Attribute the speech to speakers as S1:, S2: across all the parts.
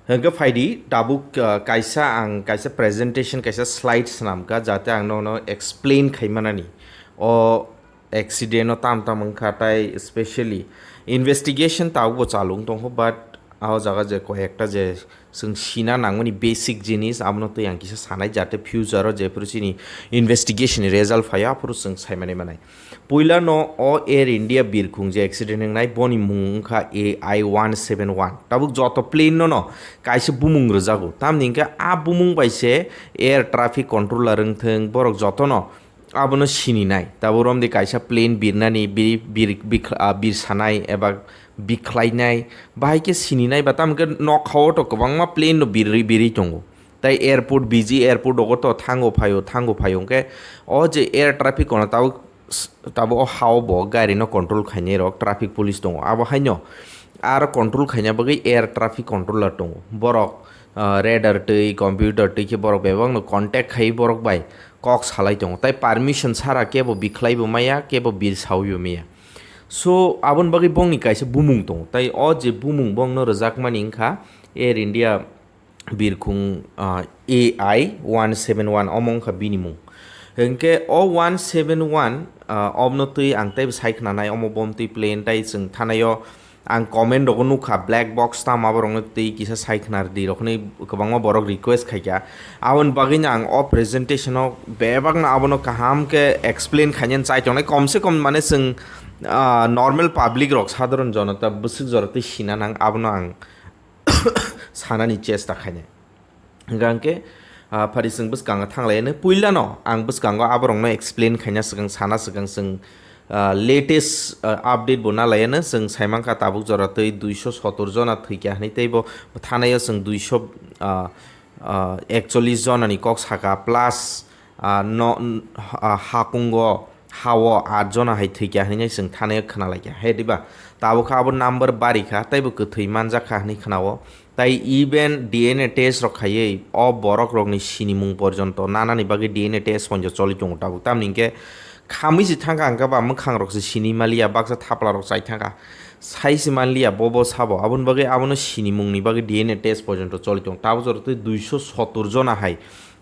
S1: hengke faidi tabuk kaisa presentation kaisa slides namka jate ang no explain khaimanani o accident o tam angkha tai especially investigation tabu chalung tongho but aho jaga je ko ekta je जों सिना नांगौनि basic जिनिस आमनो तो yang kisa sanai jate future je पुरुषिनि investigation result faya पुरुष जों सायमाने मानाय पुइला न o air india birkhung je accident ngai boni mungkha AI-171 tabuk joto plane no kaisa bumung rojago tamninka a bumung baise air traffic controller rengtheng borok joto no abono sininai taborom de kaisa plane birnani bir sanai eba बिख्लायनाय बाहायके सिनिनाय बा तामके नखाव तो गोबांमा plane no बिरि दंगो ताई airport बिजि airport दगो तो थांगो फायो के ओ जे air traffic कोना ताबो हाव बो गारि नो कंट्रोल खायने रक ट्राफिक पुलिस दंगो आबो हायनो आरो कंट्रोल खायना बगै एयार ट्राफिक कंट्रोलर दंगो बरक रेडार तै कम्पिउटार तै के बरक बेबां नो कांटेक्ट खाय बरक बाय कक सालाय दंगो ताई परमिशन सारा केबो बिख्लायबो माया केबो बिर सावयो मिया so abon bagi bong ni kaisa bumung tong tai o je bumung bong no rojak mani ingkha air india birkhung AI-171 omong kha binimung hengke o 171 omno tui ang tai saikna nai omo bom tui plane tai jeng thanayo ang comment dogo nukha black box ta maborong tui kisa saiknar di rokni kabangma borok request khaika abon bagi ang o presentation o bebagna abono kaham ke explain khanyen chai tonai komse kom mane jeng नर्मेल public रक साधारण जनता बसुक जरते सिना नां आबनो आं सानानि चेष्टा खायने गांके फारिसों बसगांगा थांलायनो पुइला न आं बसगांगा आबरंनो explain खायना सिगां साना सिगां जों लेटेस्ट आपडेट बना लायनो जों साइमांखा ताबुक जरते 270 जना थैखाहनै तैबो थानाया जों 241 जनानि कक साका प्लास हाकुंगो हावो 8 जना हाय थैखाहनै जों थानाया खोनालायखा हेदिबा ताबुखा आबो नाम्बार बारिखा तैबो गोथै मानजाखाहनै खोनावो ताई इभेन डिएनए टेस्ट रखायै अ बरक रगनि सिनि मुं पर्यन्त नानानि बागै डिएनए टेस्ट पन्ज चलि दङ ताबु तामनिके खामै जि थांगा आंगाबा मोखां रकसे सिनि मालिया बाक्सा थापला रक जाय थांगा साइसि मानलिया बबो साबो आबुन बागै आबुनो सिनि मुंनि बागै डिएनए टेस्ट पर्यन्त चलि दङ ताबु जरते 270 जना हाय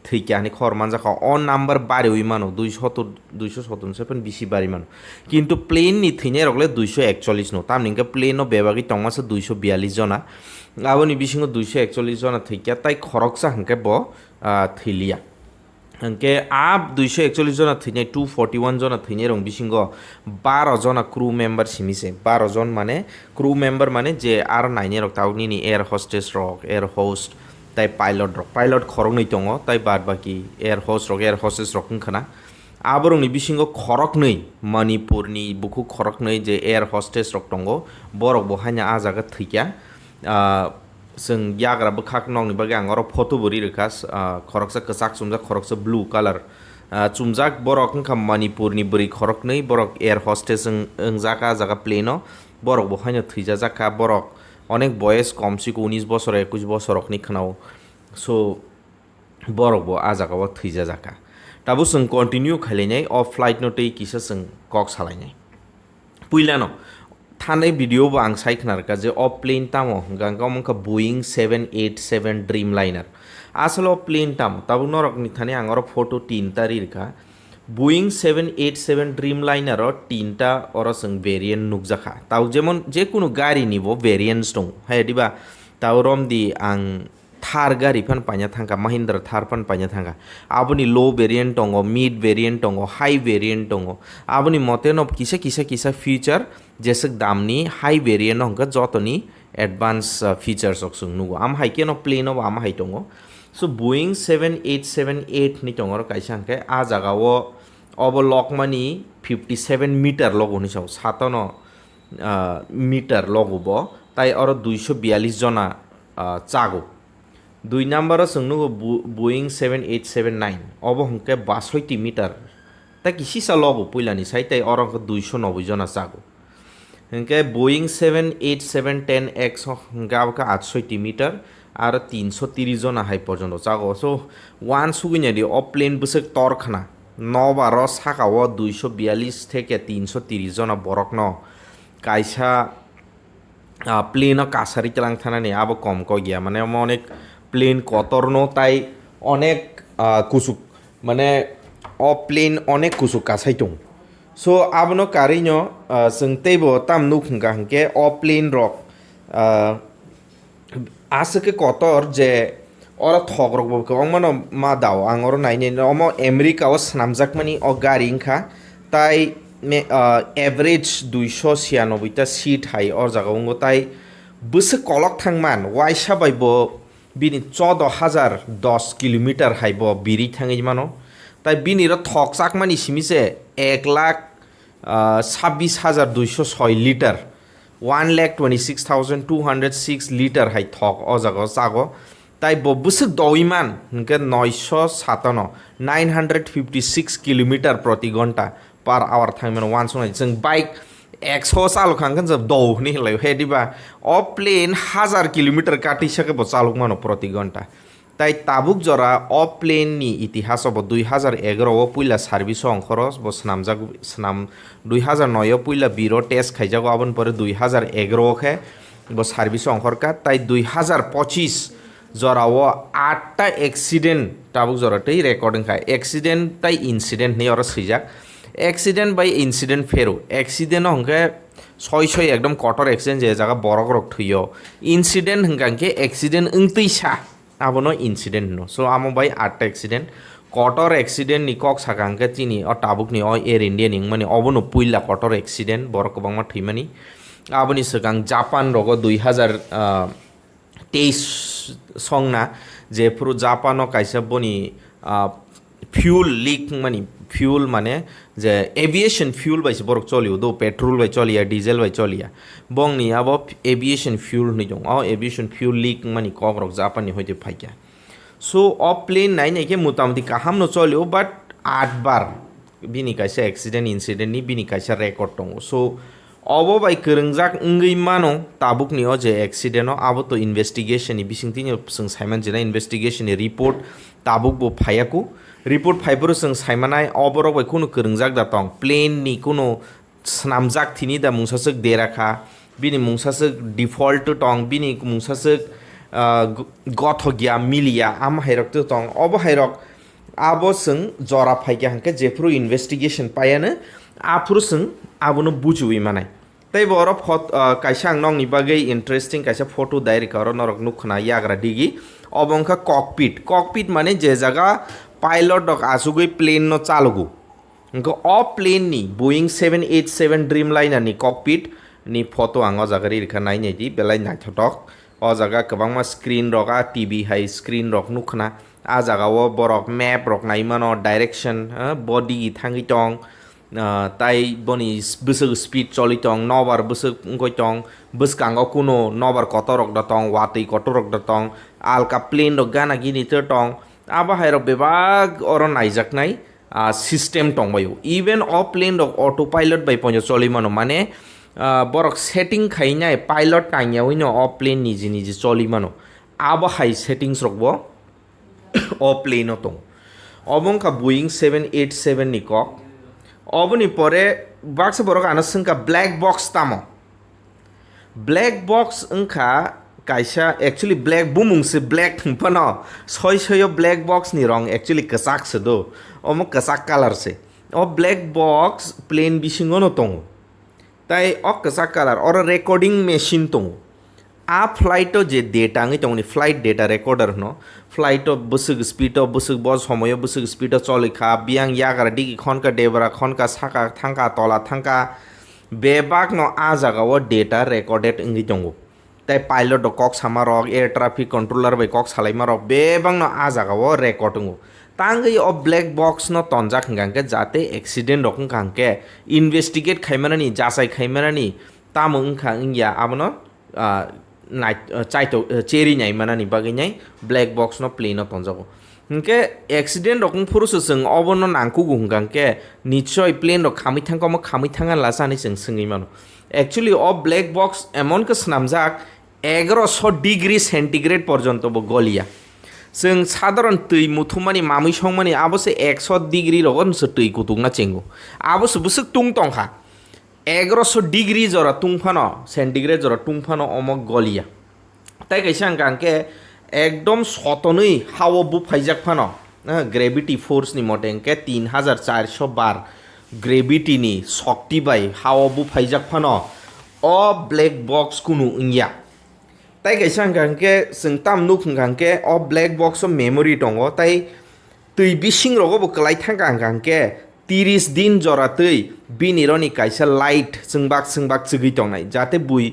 S1: थैखाहनै खर मानजाखा अ नाम्बार बारि उइमानो 270 से पण बिसि बारि मानो किन्तु प्लेन नि थैनाय रगले 241 नो तामनिके प्लेन नो बेबागै तंगासे 242 जना आबोनि बिसिङो 241 जना थैखा ताई खरकसा हंके ब थैलिया हंके आप 241 जना थैनाय 241 जना थैनाय रं बिसिङो 12 जना क्रू मेम्बर सिमिसे 12 जन माने क्रू मेम्बर माने जे आर नाइने रक तावनि एयार होस्टेस रक एयार होस्ट ताई पाइलट खरक नै दङ ताई बाद बाकी एयार होस्ट रक एयार होस्टेस रक खना आबरंनि बिसिङो खरक नै मणिपुरनि बुखु खरक नै जे एयार होस्टेस रक दङ बरक बहायना आजागा थैखा जों याग्रा बखाक नंनि बागै आं अर फटो बरि रखास खरकसा कसाक चुमजा खरकसा ब्लू कलर चुमजाक बरक खा मणिपुरनि बरि खरक नै बरक एयार होस्टेस जागा जागा प्लेनो बरक बहायना थैजा जाका बरक अनेक बयस कमसि 19 बছর 21 बছरनि खनाव सो बरक बो आजागाव थैजा जाका ताबो जों कन्टिन्यू खालायनाय अफ फ्लाइट नो तै किसा जों कक सालायनाय पुइलानो थानाय भिडिअ बो आं सायखनारका जे अफ प्लेन तामो गांगाव मंका बोइंग 787 ड्रीम लाइनर आसलो प्लेन ताम ताबो नरकनि थाने आं अर फोटो 3 तारिरका बोइंग 787 ड्रीम लाइनर 3टा और जों वेरिएंट नुकजाखा ताव जेमन जे कुनु गारि निबो वेरिएंट्स दं हायदिबा ताव रमदि आं थार गारि फान पाइना थांगा महिंद्रा थार फान पाइना थांगा आबुनि लो वेरिएंट दङ मिड वेरिएंट दङ हाई वेरिएंट दङ आबुनि मते न किसा फीचर जेसक दामनि हाई वेरिएंट हंगा जतनि एडवांस फीचर्स जों नुगो आम हाइके न प्लेन आम हाइ दङ सो बोइंग 7878 नि दङ काइसा हंके आ जागाव अब लकमानि 57 मिटर लगनि साव सातन मिटर लगबो ताई और 242 जना चागो 2 नाम्बार जोंनो बोइंग 7879 अब हंके 62 मिटर ता किसिसा लगो पुइलानि साइ ताई और 290 जना चागो हंके बोइंग 78710X हंगा 68 मिटर और 330 जना हाइ पर्यन्त चागो सो वान सुगिनादि अ प्लेन बसक तरखाना नबार साकाव 242 থেকে 330 जना बरक न काइसा প্লেনও কাছারি চালাং থানানি আবো কম ক গিয়া মানে অনেক প্লেন কতরনো তাই অনেক কুসুক মানে প্লেন অনেক কুসুক কাছাই দं so abono karinyo जों teibo tam nukhunga hangke plane রক আসকে কতর যে ওরা থগরক বলকে অমানো মা দাও আং ওর নাইনে অম আমেরিকা ও স্নামজাকমানি ও গাড়ি ইংখা তাই এভারেজ 296টা সিট হাই ওর জায়গা তাই বসে কলক থাংমান ওয়াইসা বাইব বিনি 14,010 কিলোমিটার হাইব বিরি থাঙি মানো তাই বিনির থক চাকমানি সিমিছে 1,26,206 লিটার 1,26,206 লিটার হাই থক ও জায়গা চাগো তাই বসে দইমান হনকে 956 কিলোমিটার প্রতি ঘন্টা পার আওয়ার থাকবেন ওয়ান সঙ্গে जों বাইক 100 চালুখাঙ্গেন जों দৌনি হলাই হেদিবা প্লেন 1000 কিলোমিটার কাটিসাকে চালুক মানো প্রতি ঘন্টা তাই তাবুক জরা প্লেন নি ইতিহাস হব 2011 ও পুইলা সার্ভিস অংখরস স্নামজাক স্নাম 2009 পুইলা বিরো টেস্ট খাইজাগো আবন পরে 2011 খে সার্ভিস অংখরকা তাই 2025 জরাও 8টা অ্যাক্সিডেন্ট তাবুক জরাতেই রেকর্ডিং খায় অ্যাক্সিডেন্ট তাই ইনসিডেন্ট নিয়ে ওরা সিজাক অ্যাক্সিডেন্ট বাই ইনসিডেন্ট ফেরো অ্যাক্সিডেন্ট হংকে ছয় একদম কটর অ্যাক্সিডেন্ট যে জায়গা বরক রক থুইয় ইনসিডেন্ট হংকাকে অ্যাক্সিডেন্ট তৈসা আবনো ইনসিডেন্ট নো সো আমো বাই 8টা অ্যাক্সিডেন্ট কটর অ্যাক্সিডেন্ট নি কক সাকাঙ্কে চিনি ও টাবুক নি এয়ার ইন্ডিয়ান ইং মানে অবনো পুইলা কটর অ্যাক্সিডেন্ট বরক বাংমা থুইমানি আবনি সকাং জাপান রগ 2023 সংনা যে পুরো জাপানো কাইসা বনি ফিউল লিক মানে ফিউল মানে যে এভিয়েশন ফিউল বাইছে বরক চলিও দো পেট্রোল বাই চলিয়া ডিজেল বাই চলিয়া বংনি আব এভিয়েশন ফিউল নি দं এভিয়েশন ফিউল লিক মানে ককরক জাপানি হইতে ফাইকা সো প্লেন নাই নাইকে মোটামুটি কাহাম ন চলিও বাট 8 বার বিনি কাইসা অ্যাক্সিডেন্ট ইনসিডেন্ট নি বিনি কাইসা রেকর্ড दं সো অব বাই করংজাক ইংগৈ মানো তাবুক নি যে অ্যাক্সিডেন্ট আবো তো ইনভেস্টিগেশন নি বিসিংতিনি जों साइमान जेना इनभेस्टिगेशन रिपोर्ट ताबुक बो फायाकु रिपोर्ट फाइबर जों साइमानाय अबरक बाय कुनु करंजाक दातं प्लेन नि कुनु स्नामजाक थिनि दा मुंसासक देराखा बिनि मुंसासक डिफल्ट टं बिनि मुंसासक गथ गिया मिलिया आम हायरक तं अब हायरक आबो जों जरा फाइगा हंके जेफ्रु इनभेस्टिगेशन पायानो आफुर जों आबोनो बुजुइ मानाय তাই বড় কাইসা আং নংনি বাগै ইন্টারেস্টিং কাইসা ফটো ডাইরেক্ট আর নরক নুখনা ইয়াগ্রা ডিগি অবংখা ককপিট মানে যে জায়গা পাইলট ডক আসুগৈ প্লেন ন চালুগু ইনকো প্লেন নি বোয়িং 787 ড্রিম লাইনার নি ককপিট নি ফটো আং জায়গা রিখা নাইনাই দি বেলাই নাইথটক জায়গা গোबांमा স্ক্রিন রকা টিভি হাই স্ক্রিন রক নুখনা জায়গাও বরক ম্যাপ রক নাইমানো ডাইরেকশন বডি থাঙ্গি টং তাই বনি বসক স্পিড চলি টং নবার বসক গই টং বসকাঙ্গ কুনো নবার কত রক দতং ওয়াতই কত রক দতং আলকা প্লেন রক গানা গিনি তে টং আবা হাইরক বেবাগ অর নাইজাক নাই সিস্টেম টং বায়ু ইভেন প্লেন রক অটো পাইলট বাই পঞ্জ চলি মানো মানে বরক সেটিং খাইনাই পাইলট টাইয়া হইনো প্লেন নিজে নিজে চলি মানো আবা হাই সেটিংস রকবো প্লেন টং অবংকা বোয়িং 787 নি কক অবনি পরে বাক্স বরক আনসংকা ব্ল্যাক বক্স তামো ব্ল্যাক বক্স ওংখা কাইসা एक्चुअली ब्लैक बुमुंगसे ब्लैक थंपनो सय ब्लैक बॉक्स नि रंग एक्चुअली कसाक से दो ओमो कसाक कलर से ब्लैक बॉक्स प्लेन बिसिंगो न तंग ताई कसाक कलर और रेकॉर्डिंग मेशिन तंग फ्लाइट जे डेटा नgi तंगनि फ्लाइट डेटा रेकर्डर न फ्लाइट बसुग स्पीड बसुग बस समय बसुग स्पीड चलिखा बियां याग्रा दिगि खनका देबरा खनका साका थांका तला थांका बेबाग न जागाव डेटा रेकर्डेड इंगि दंगो ताई पाइलट कक सामारक एयर ट्राफिक कंट्रोलर बाय कक सालाइमारक बेबां न जागाव रेकर्ड दंगो तांगै ब्लैक बॉक्स न तंजाक हंगांके जाते एक्सीडेंट रकम कांके इन्वेस्टिगेट खाइमानानि जासाय खाइमानानि तामो ओंखा इंगिया आबनो चाइतो चेरी नाइ मानानि बागैनाय ब्लैक बॉक्स न प्लेन तंजागो हंके एक्सीडेंट रकम फुरुसो जों अबनो नांकुगु हंगांके निश्चय प्लेन र खामै थांगा लासानि जों सोङै मानो एक्चुअली ब्लैक बॉक्स एमन के स्नामजाक 1100 डिग्री सेंटीग्रेड पर्यंत गलिया जों साधारण तै मुथुमानि मामै संमानि आबोसे 100 डिग्री रगन सो तै कुतुंना चेंगो आबोसे बुसुक तुं तंखा 1100 डिग्री जरा तुंगफानो सेंटीग्रेड जरा तुंगफानो अमक गलिया ताई कैसे आंके एकदम सतनै हाव बुफाइजाक फानो ग्रेविटी फोर्स नि मते के 3400 बार ग्रेविटी नि शक्ति बाय हाव बुफाइजाक फानो अ ब्लैक बॉक्स कुनु इंया ताई कैसे आंके जों ताम नुखंगांके अ ब्लैक बॉक्स मेमोरी दंगो ताई तै बिसिं रगो बकलाय थांगांके 30 दिन जरा तै बिनिरनि कायसा लाइट जोंबाक चगै दंनाय जाते बुइ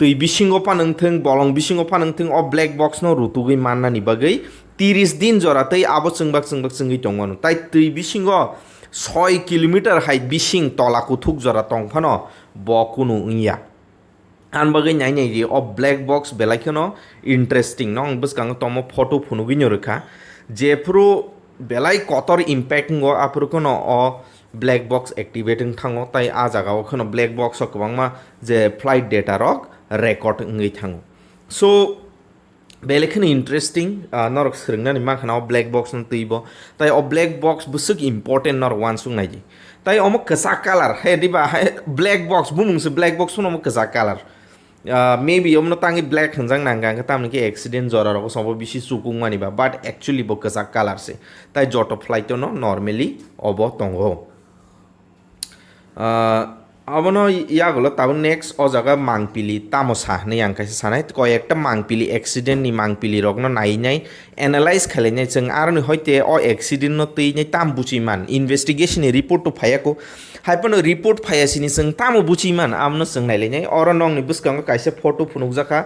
S1: तै बिसिंगो पानंथों बलं बिसिंगो पानंथों अ ब्लैक बॉक्स न रुतुगै माननानि बागै 30 दिन जरा तै आबो जोंबाक चगै दंगन ताई तै बिसिंगो 6 किलोमीटर हाइट बिसिं तलाकु थुक जरा तंफानो बकुनु इया आन बागै नाय रि अ ब्लैक बॉक्स बेलायखनो इंटरेस्टिंग न बसकांग तमो फोटो फुनुगिनो रखा जेफ्रु बेलाय कतर इम्पैक्ट गो आफोरखौ न अ ब्लैक बॉक्स एक्टिवेटिंग थाङो ताई आ जागाव खनो ब्लैक बॉक्स गोबांमा जे फ्लाइट डेटा रक रेकर्ड ngै थाङो सो बेलेखनो इंटरेस्टिंग नरक स्रिंगनानि माखनाव ब्लैक बॉक्स न तैबो ताई अ ब्लैक बॉक्स बुसुक इम्पोर्टेंट नर वान सुंनायजी ताई अमो कसा कलर हे दिबा ब्लैक बॉक्स बुमुंसो ब्लैक बॉक्स न कसा colour maybe omno tangi black hanjang nanga tamni ke accident jora ro sobo bishi sukung mani ba but actually bo kasa color se tai joto flight no normally obo tongo abono yagulo tabo next o jaga mangpili tamo sahne yang kaisa sanai ko ekta mangpili accident ni mangpili rok no nai nai analyze khalenai jeng arni hoite o accident no tei nai tam buchiman investigation ni report to phayako हाइपनो report फायासिनी जों तामो बुचिमान आमनो जों नायलायनाय अर नंनि बुसकांग कायसे फटो फुनुकजाखा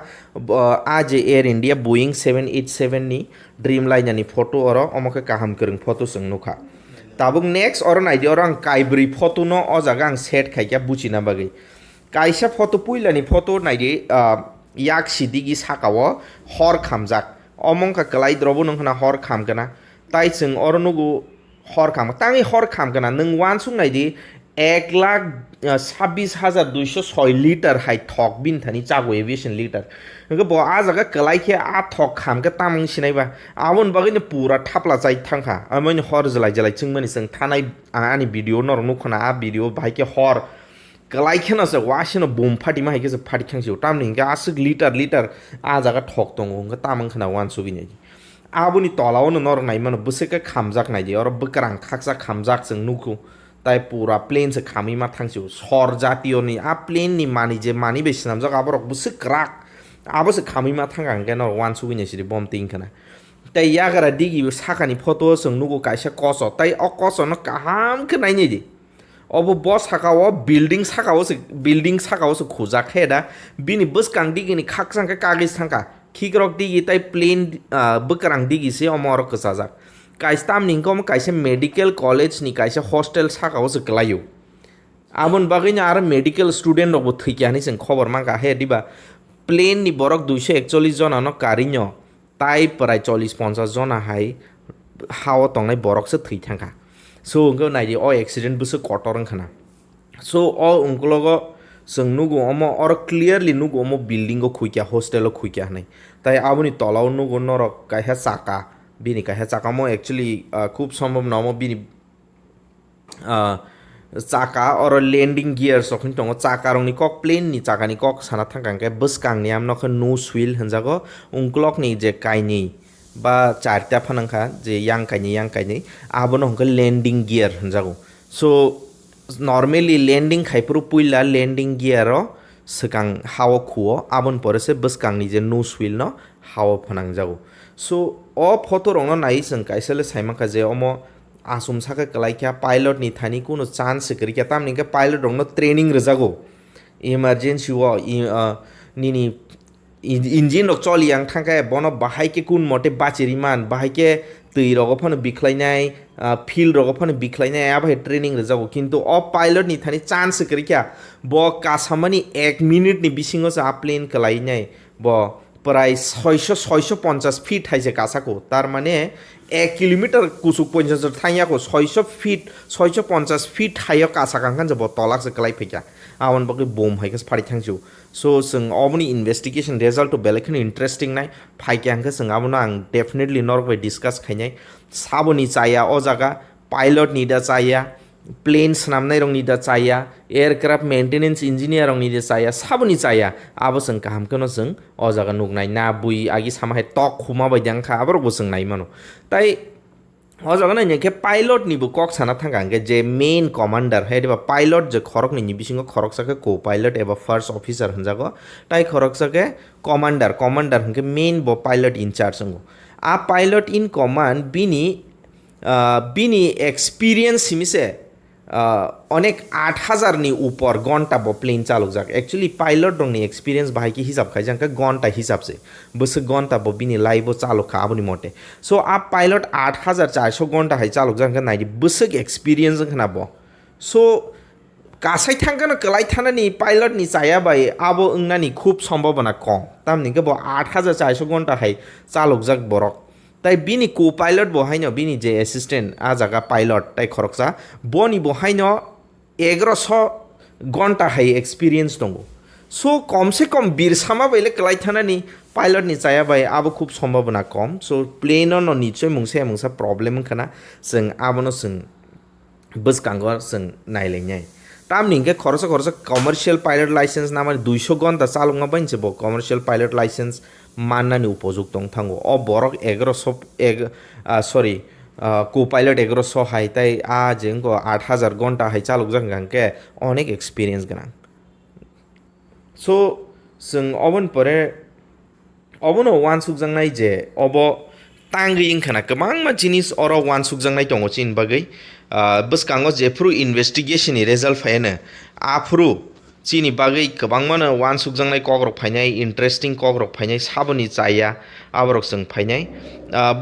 S1: आज air India Boeing 787 नि dream liner नि फटो अर अमके काहाम करं फटो जों नुखा ताबुक नेक्स्ट अर नायदि अर आं काइब्रि फटो न अ जागा आं सेट खायका बुचिना बागै कायसे फटो पुइलानि फटो नायदि याक सिदिगि साकाव हर खामजाक अमंका कलाई द्रबो नंखना हर खामगना ताइ जों अर नुगु हर खाम ताङि हर खामगना नों वान सुं नायदि 1,26,206 लिटर हाई थक बिन थानी चागो एविएशन लिटर नोंखो बो आ जागा कलाइखे आ थक खामके तामंग सिनायबा आवन बागैनो पूरा थापला जाय थांखा आमैनो हर जलाय जलाय चिंमनि जों थानाय आनि भिडिअ नर नुखना आ भिडिअ बाहायके हर कलाइखे नसे वासिनो बम फाटी माहायके जे फाटी खांसियो तामनि हिंगा आसुक लिटर लिटर आ जागा थक दंगो हिंगा तामंग खना वान सुगिनाय आबुनि तलावनो नर नायमानो बुसेके खामजाक नायदि अर बकरां खाकजा खामजाक जों नुखु ताई पूरा प्लेन से खामी मा थांसियो सर जातियो नि आ प्लेन नि मानि जे मानि बेसिनाम जग आबरक बुसुक क्राक आबो से खामी मा थांगा के न वान सुगिने सिरि बम तिंग खना ताई यागरा दिगि साखानि फटो जों नुगो कायसे कसो ताई अ कसो न काहाम के नायनि दि अब बस साकाव बिल्डिंग साकाव से खुजा खेदा बिनि बसकां दिगिनि खाकसां के कागिज थांका खिग्रक दिगि ताई प्लेन बकरां दिगि से अमर कसाजा कायसे ताम निंकम कायसे मेडिकल कॉलेज नि कायसे हॉस्टेल साकाव से गलायो आमन बागैनो आरो मेडिकल स्टूडेंट रबो थैक्यानि जों खबर मांगा हे दिबा प्लेन नि बरक 241 जना न कारिनो ताई प्राय 40-50 जना हाय हाव तंगनाय बरक से थै थांखा सो अंगो नायदि अ एक्सीडेंट बुसो कटरं खाना सो अ अंगलोगो जों नुगो अमो और क्लियरली नुगो अमो बिल्डिंग खुइक्या हॉस्टेल खुइक्या नै ताई आबुनि तलाव नुगो नरक कायहा चाका बिनि कायहा चाका मो एक्चुअली खूब सम्भव नमो बिनि चाका और लैंडिंग गियर सखिन दङ चाका रंनि कक प्लेन नि चाकानि कक साना थांगांके बसकांनि आमनखो नो स्विल होनजागो उंक्लकनि जे काइनि बा चारटा फानांखा जे यांकाइनि आबोनो हंको लैंडिंग गियर होनजागो सो नॉर्मली लैंडिंग खाइफोरु पुइला लैंडिंग गियर सकां हाव खुओ आबन परसे बसकांनि जे नो स्विल न हाव फानांजागो सो अ फटो रंनो नाय जों कायसेले साइमाखा जे अमो आसुम साका कलाइक्या पाइलट नि थानी कुनो चान्स करिक्या तामनिके पाइलट रंनो ट्रेनिंग रजागो इमरजेंसी व निनि इंजिन रक चलियां थांका बनो बाहायके कुन मते बाचिरिमान बाहायके तै रगो फन बिख्लायनाय फिल रगो फन बिख्लायनाय आबा ट्रेनिंग रजागो किन्तु अ पाइलट नि थानी चान्स करिक्या ब कासामानि 1 मिनिट नि बिसिङो जा प्लेन कलाइनाय ब प्राय 650 फिट हाइजे कासाको तार माने 1 किलोमीटर कुसुक 50 थाइयाको 600 फिट 650 फिट हायो कासा कांखान जब तलाक से कलाई फैक्या आवन बगे बम हाइकस फारि थांजो सो जों अबनि इन्वेस्टिगेशन रिजल्ट तो बेलेखन इंटरेस्टिंग नाय फाइक्यांखो जों आबनो आं डेफिनेटली नरक बाय डिस्कस खायनाय साबनि चाया अ जागा पाइलट नि दा चाया प्लेन स्नामनाय रंनि दा चाया एयारक्राफ्ट मेंटेनेंस इंजिनियर रंनि दा चाया साबनि चाया आबो जों काहामखनो जों अ जागा नुगनाय ना बुई आगि सामाहाय टक खुमा बायदि आंखा आबो जों नाय मानो ताई अ जागा नाय के पाइलट निबो कक साना थांगा के जे मेन कमांडर हे देबा पाइलट जे खरक नि बिसिंग खरक साके को पाइलट एबा फर्स्ट ऑफिसर हनजागो ताई खरक साके कमांडर कमांडर हनके मेन बो पाइलट इंचार्ज हंगो आ पाइलट इन कमांड बिनी एक्सपीरियंस हिमिसे अनेक 8,000 नि ऊपर घंटा बो प्लेन चालक जाक एक्चुअली पाइलट दंनि एक्सपीरियंस बाहाय की हिसाब खाय जांका घंटा हिसाब से बस घंटा बो बिनि लाइव चालक खा आबनि मते सो आ पाइलट 8,400 घंटा हाय चालक जांका नायदि बसक एक्सपीरियंस जोंखना बो सो कासाय थांगन कलाय थानानि पाइलट नि चाया बाय आबो अंगनानि खूब संभावना कम तामनि के बो 8,400 घंटा हाय चालक जाक बरक ताई बिनी को पाइलट बहायनो बिनी जे असिस्टेंट आ जागा पाइलट ताई खरकसा बनि बहायनो 1100 घंटा हाय एक्सपीरियंस दंगो सो कम से कम बिरसामा बायले कलाय थानानि पाइलट नि चाया बाय आबो खूब संभावना कम सो प्लेन न निचय मुंसा प्रॉब्लेम खना जों आबोनो जों बसकांगो जों नायलायनाय तामनि के खरसा कमर्शियल पाइलट लाइसेंस नामा 200 घंटा चालुंगा बायनसे बो कमर्शियल पाइलट लाइसेंस माननानि उपयुक्त थांगो अ बरक 1100 को पाइलट 1100 हाय ताई आ जेंगो 8,000 घंटा हाय चालुक जांगां के अनेक एक्सपीरियंस गना सो जों अबन परे अबनो वान सुकजांनाय जे अब तांगि इंखना गोबां मा जिनिस अर वान सुकजांनाय दङ चिन बागै बसकांगो जेफ्रु इन्वेस्टिगेशन नि रिजल्ट फायनो आफ्रु चिनि बागै गोबां मानो वान सुकजांनाय कग्रक फायनाय इंटरेस्टिंग कग्रक फायनाय साबनि चाया आबरक जों फायनाय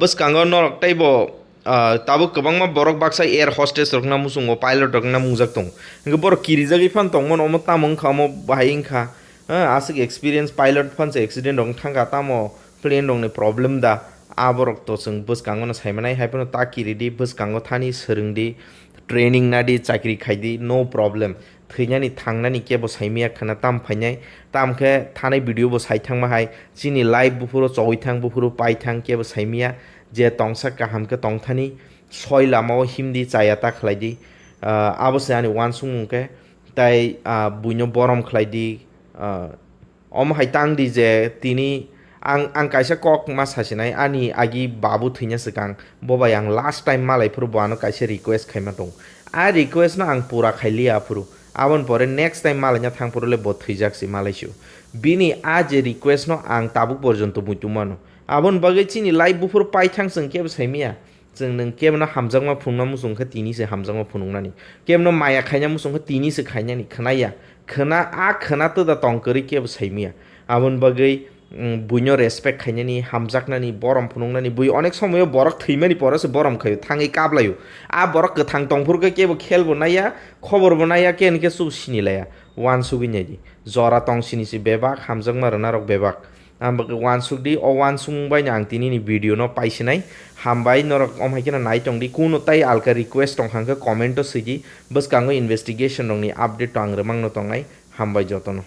S1: बसकांगो नरक ताइबो ताबो गोबां मा बरक बाक्सा एयर हस्टेस रकना मुसुंगो पाइलट रकना मुंजाक दं इंगो बरक किरिजागि फान तंमोन अमो तामों खामो बाहायिंखा आसिक एक्सपीरियंस पाइलट फानसे एक्सीडेंट रंग थांगा तामो प्लेन रंगनि प्रॉब्लम दा आबरक तो जों बसकांगो सायमानाय हायपनो ताकिरिदि बसकांगो थानि सोरोंदि ट्रेनिंग नादि चाकरी खायदि नो प्रॉब्लम थैनानि थांनानि केबो सायमिया खना ताम फायनाय तामखे थानाय भिडियो बो सायथांमा हाय चिनि लाइव बुफुरो चौइथां बुफुरो पाइथां केबो सायमिया जे तंसा काहामके तंथानि सय लामाव हिमदि चायाता खलायदि आबसे आनि वान सुमुके ताई बुइनो बरम खलायदि अम हायतां दि जे तिनि आं कायसा कक मा सासिनाय आनि आगि बाबु थैना सिगां बबाय आं लास्ट टाइम मालायफोर बानो कायसे रिक्वेस्ट खायमा दं आ रिक्वेस्ट ना आं पूरा खायलिया फुरु आबन परे नेक्स्ट टाइम मालायना थांफोरले बो थैजाकसि मालायसु बिनि आ जे रिक्वेस्ट न आं ताबु पर्यन्त मुइतुमानो आबन बगै चिनि लाइभ बुफोर पाइथां जों केब सायमिया जों नों केबना हामजांमा फुंना मुसुंखा तिनिसे हामजांमा फुनुंनानि केबनो माया खायना मुसुंखा तिनिसे खायनानि खनाया खना आ खना तो दा तंकरि केब सायमिया आबन बगै बुइनो रेसपेक्ट खायनानि हामजाकनानि बरम फुनुंनानि बुइ अनेक समय बरक थैमानि परसे बरम खायो थाङै काबलायो आ बरक गोथां तंफुरखो केबो खेल बनाया खबर बनाया केनके सु सिनिलाया वान सुगिनायदि जरा तंसिनिसि बेबाक हामजांमा रनारक बेबाक आंबो वान सुगदि अ वान सुंबाय आं तिनि भिडियो न पाइसिनाय हामबाय नरक अमहायकेना नायटंदि कुनो ताई आलका रिक्वेस्ट तंखांखो कमेन्ट सैदि बस कांगो इन्वेस्टिगेशन दंनि अपडेट आं रमांनो तंनाय हामबाय जतन